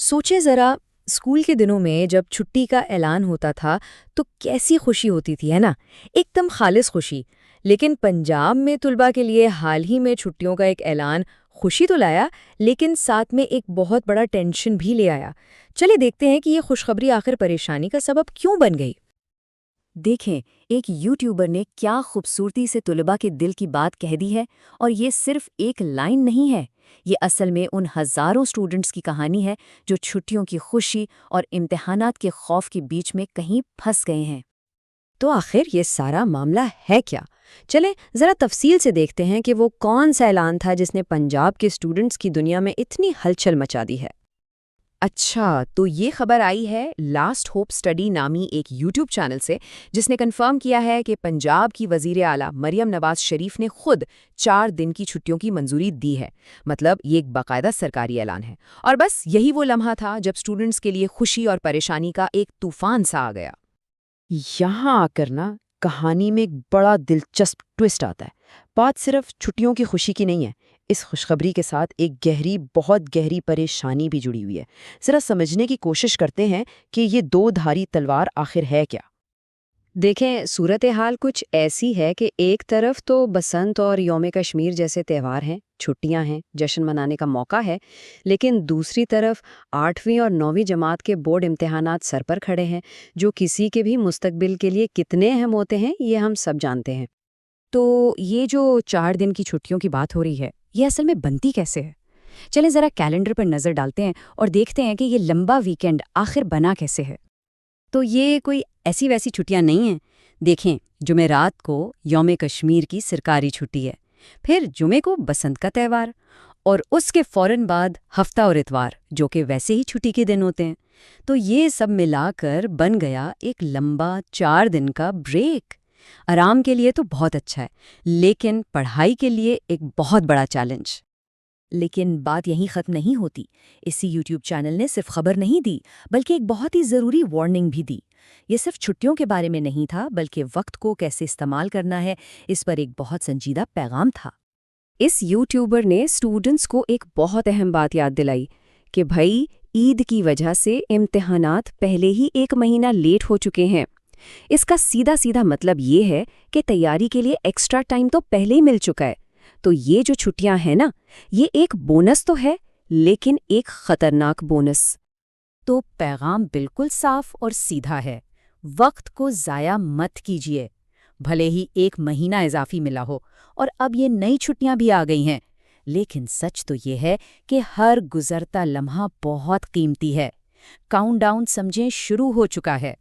سوچے ذرا، اسکول کے دنوں میں جب چھٹی کا اعلان ہوتا تھا تو کیسی خوشی ہوتی تھی، ہے نا؟ ایک دم خالص خوشی۔ لیکن پنجاب میں طلباء کے لیے حال ہی میں چھٹیوں کا ایک اعلان خوشی تو لایا، لیکن ساتھ میں ایک بہت بڑا ٹینشن بھی لے آیا۔ چلے دیکھتے ہیں کہ یہ خوشخبری آخر پریشانی کا سبب کیوں بن گئی۔ دیکھیں، ایک یوٹیوبر نے کیا خوبصورتی سے طلباء کے دل کی بات کہہ دی ہے، اور یہ صرف ایک لائن نہیں ہے، یہ اصل میں ان ہزاروں سٹوڈنٹس کی کہانی ہے جو چھٹیوں کی خوشی اور امتحانات کے خوف کے بیچ میں کہیں پھنس گئے ہیں۔ تو آخر یہ سارا معاملہ ہے کیا؟ چلیں ذرا تفصیل سے دیکھتے ہیں کہ وہ کون سا اعلان تھا جس نے پنجاب کے اسٹوڈنٹس کی دنیا میں اتنی ہلچل مچا دی ہے۔ اچھا، تو یہ خبر آئی ہے لاسٹ ہوپ اسٹڈی نامی ایک یوٹیوب چینل سے، جس نے کنفرم کیا ہے کہ پنجاب کی وزیر اعلیٰ مریم نواز شریف نے خود 4 دن کی چھٹیوں کی منظوری دی ہے۔ مطلب یہ ایک باقاعدہ سرکاری اعلان ہے، اور بس یہی وہ لمحہ تھا جب اسٹوڈنٹس کے لیے خوشی اور پریشانی کا ایک طوفان سا آ گیا۔ یہاں آ کر نا کہانی میں ایک بڑا دلچسپ ٹوسٹ آتا ہے۔ بات صرف چھٹیوں کی خوشی کی نہیں ہے، اس خوشخبری کے ساتھ ایک بہت گہری پریشانی بھی جڑی ہوئی ہے۔ ذرا سمجھنے کی کوشش کرتے ہیں کہ یہ 2 دھاری تلوار آخر ہے کیا۔ دیکھیں، صورتحال کچھ ایسی ہے کہ ایک طرف تو بسنت اور یوم کشمیر جیسے تہوار ہیں، چھٹیاں ہیں، جشن منانے کا موقع ہے، لیکن دوسری طرف 8ویں اور 9ویں جماعت کے بورڈ امتحانات سر پر کھڑے ہیں، جو کسی کے بھی مستقبل کے لیے کتنے اہم ہوتے ہیں یہ ہم سب جانتے ہیں۔ تو یہ جو 4 دن کی چھٹیوں کی بات ہو رہی ہے، یہ اصل میں بنتی کیسے ہے؟ چلیں ذرا کیلنڈر پر نظر ڈالتے ہیں اور دیکھتے ہیں کہ یہ لمبا ویکینڈ آخر بنا کیسے ہے۔ تو یہ کوئی ایسی ویسی چھٹیاں نہیں ہیں۔ دیکھیں، جمعرات کو یوم کشمیر کی سرکاری چھٹی ہے، پھر جمعے کو بسنت کا تہوار، اور اس کے فوراً بعد ہفتہ اور اتوار، جو کہ ویسے ہی چھٹی کے دن ہوتے ہیں۔ تو یہ سب ملا کر بن گیا ایک لمبا 4 دن کا بریک۔ آرام کے لیے تو بہت اچھا ہے، لیکن پڑھائی کے لیے ایک بہت بڑا چیلنج۔ لیکن بات یہیں ختم نہیں ہوتی۔ اسی یوٹیوب چینل نے صرف خبر نہیں دی، بلکہ ایک بہت ہی ضروری وارننگ بھی دی۔ یہ صرف چھٹیوں کے بارے میں نہیں تھا، بلکہ وقت کو کیسے استعمال کرنا ہے، اس پر ایک بہت سنجیدہ پیغام تھا۔ اس یوٹیوبر نے اسٹوڈنٹس کو ایک بہت اہم بات یاد دلائی کہ بھائی، عید کی وجہ سے امتحانات پہلے ہی 1 مہینہ لیٹ ہو چکے ہیں۔ اس کا سیدھا سیدھا مطلب یہ ہے کہ تیاری کے لیے ایکسٹرا ٹائم تو پہلے ہی مل چکا ہے۔ تو یہ جو چھٹیاں ہیں نا، یہ ایک بونس تو ہے، لیکن ایک خطرناک بونس۔ تو پیغام بالکل صاف اور سیدھا ہے، وقت کو ضائع مت کیجیے۔ بھلے ہی 1 مہینہ اضافی ملا ہو اور اب یہ نئی چھٹیاں بھی آ گئی ہیں، لیکن سچ تو یہ ہے کہ ہر گزرتا لمحہ بہت قیمتی ہے۔ کاؤنٹ ڈاؤن سمجھیں شروع ہو چکا ہے۔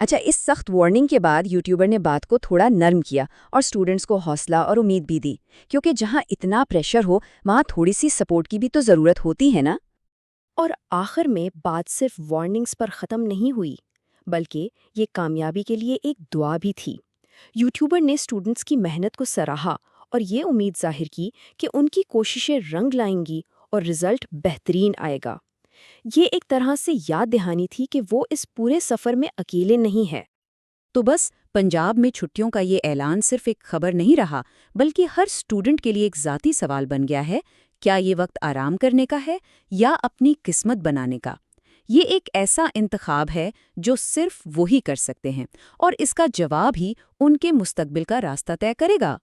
اچھا، اس سخت وارننگ کے بعد یوٹیوبر نے بات کو تھوڑا نرم کیا اور اسٹوڈنٹس کو حوصلہ اور امید بھی دی، کیونکہ جہاں اتنا پریشر ہو وہاں تھوڑی سی سپورٹ کی بھی تو ضرورت ہوتی ہے نا۔ اور آخر میں بات صرف وارننگز پر ختم نہیں ہوئی، بلکہ یہ کامیابی کے لیے ایک دعا بھی تھی۔ یوٹیوبر نے اسٹوڈنٹس کی محنت کو سراہا اور یہ امید ظاہر کی کہ ان کی کوششیں رنگ لائیں گی اور رزلٹ بہترین آئے گا۔ یہ ایک طرح سے یاد دہانی تھی کہ وہ اس پورے سفر میں اکیلے نہیں ہیں۔ تو بس پنجاب میں چھٹیوں کا یہ اعلان صرف ایک خبر نہیں رہا، بلکہ ہر اسٹوڈنٹ کے لیے ایک ذاتی سوال بن گیا ہے: کیا یہ وقت آرام کرنے کا ہے یا اپنی قسمت بنانے کا؟ یہ ایک ایسا انتخاب ہے جو صرف وہی کر سکتے ہیں، اور اس کا جواب ہی ان کے مستقبل کا راستہ طے کرے گا۔